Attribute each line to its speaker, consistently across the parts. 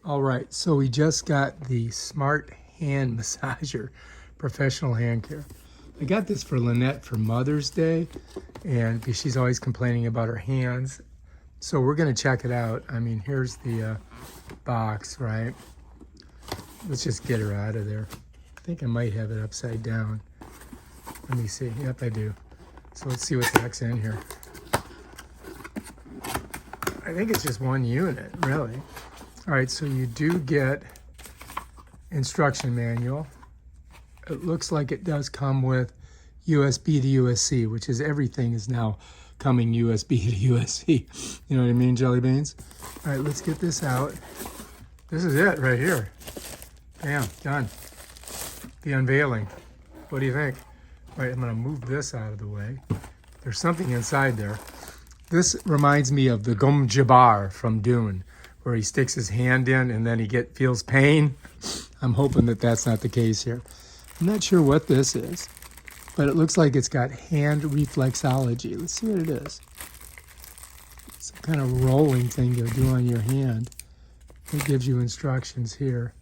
Speaker 1: All right, so we just got the Smart Hand Massager, professional hand care. I got this for Lynette for Mother's Day, and because she's always complaining about her hands. So we're gonna check it out. I mean, here's the box, right? Let's just get her out of there. I think I might have it upside down. Let me see. Yep, I do. So let's see what the heck's in here. I think it's just one unit, really. All right, so you do get instruction manual. It looks like it does come with USB to USB, which is everything is now coming USB to USB. You know what I mean, jelly beans? All right, let's get this out. This is it right here. Bam, done. The unveiling. What do you think? All right, I'm gonna move this out of the way. There's something inside there. This reminds me of the Gum Jabbar from Dune, where he sticks his hand in and then he feels pain. I'm hoping that that's not the case here. I'm not sure what this is, but it looks like it's got hand reflexology. Let's see what it is. It's some kind of rolling thing you do on your hand. It gives you instructions here.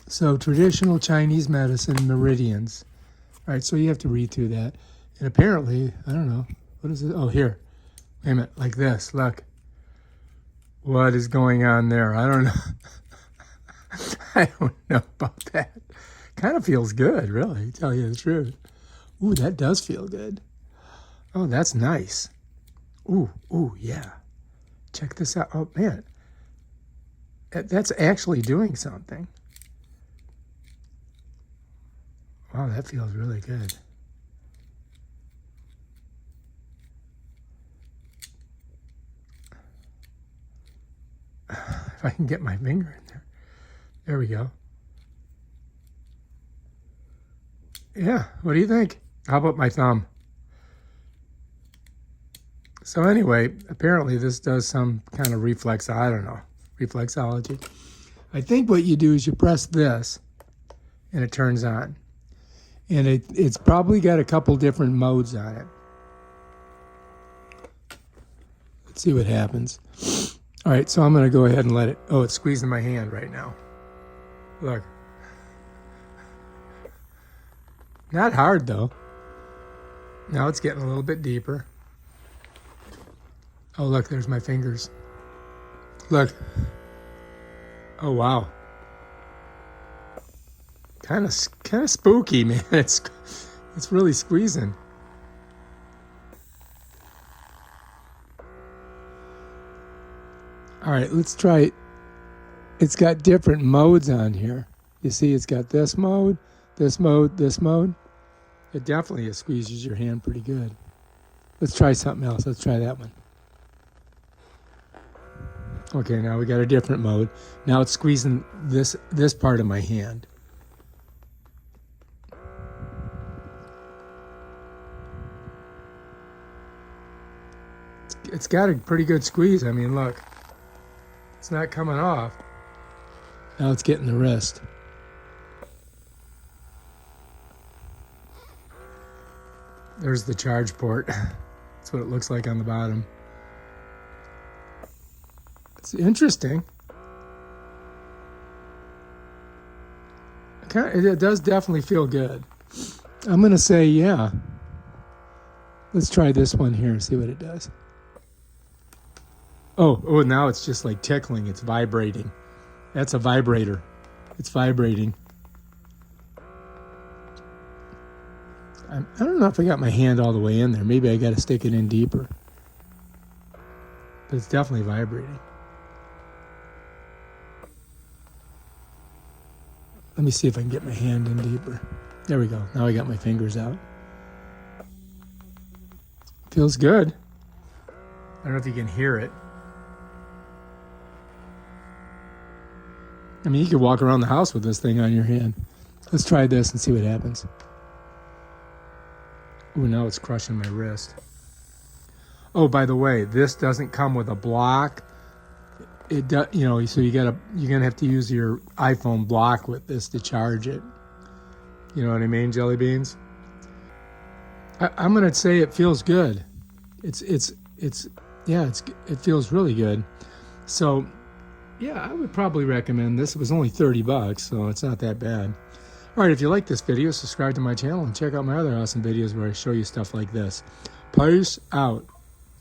Speaker 1: So traditional Chinese medicine, meridians. All right, so you have to read through that. And apparently, I don't know, what is it? Oh, here. Wait a minute, like this, look. What is going on there? I don't know. I don't know about that. Kind of feels good, really, to tell you the truth. Ooh, that does feel good. Oh, that's nice. Ooh, yeah. Check this out. Oh, man. That's actually doing something. Wow, that feels really good. If I can get my finger in there. There we go. Yeah, what do you think? How about my thumb? So anyway, apparently this does some kind of reflexology. I think what you do is you press this and it turns on. And it's probably got a couple different modes on it. Let's see what happens. All right, so I'm going to go ahead and let it... Oh, it's squeezing my hand right now. Look. Not hard, though. Now it's getting a little bit deeper. Oh, look, there's my fingers. Look. Oh, wow. Kind of spooky, man. It's really squeezing. All right, let's try it. It's got different modes on here. You see, it's got this mode, this mode, this mode. It definitely squeezes your hand pretty good. Let's try something else. Let's try that one. Okay, now we got a different mode. Now it's squeezing this part of my hand. It's got a pretty good squeeze. I mean, look. It's not coming off. Now it's getting the wrist. There's the charge port. That's what it looks like on the bottom. It's interesting. It does definitely feel good. I'm going to say, yeah. Let's try this one here and see what it does. Oh, now it's just like tickling. It's vibrating. That's a vibrator. It's vibrating. I don't know if I got my hand all the way in there. Maybe I got to stick it in deeper. But it's definitely vibrating. Let me see if I can get my hand in deeper. There we go. Now I got my fingers out. Feels good. I don't know if you can hear it. I mean, you could walk around the house with this thing on your hand. Let's try this and see what happens. Ooh, now it's crushing my wrist. Oh, by the way, this doesn't come with a block. It does, so you're gonna have to use your iPhone block with this to charge it. You know what I mean, jelly beans? I'm gonna say it feels good. It feels really good. So yeah, I would probably recommend this. It was only 30 bucks, so it's not that bad. All right, if you like this video, subscribe to my channel and check out my other awesome videos where I show you stuff like this. Peace out.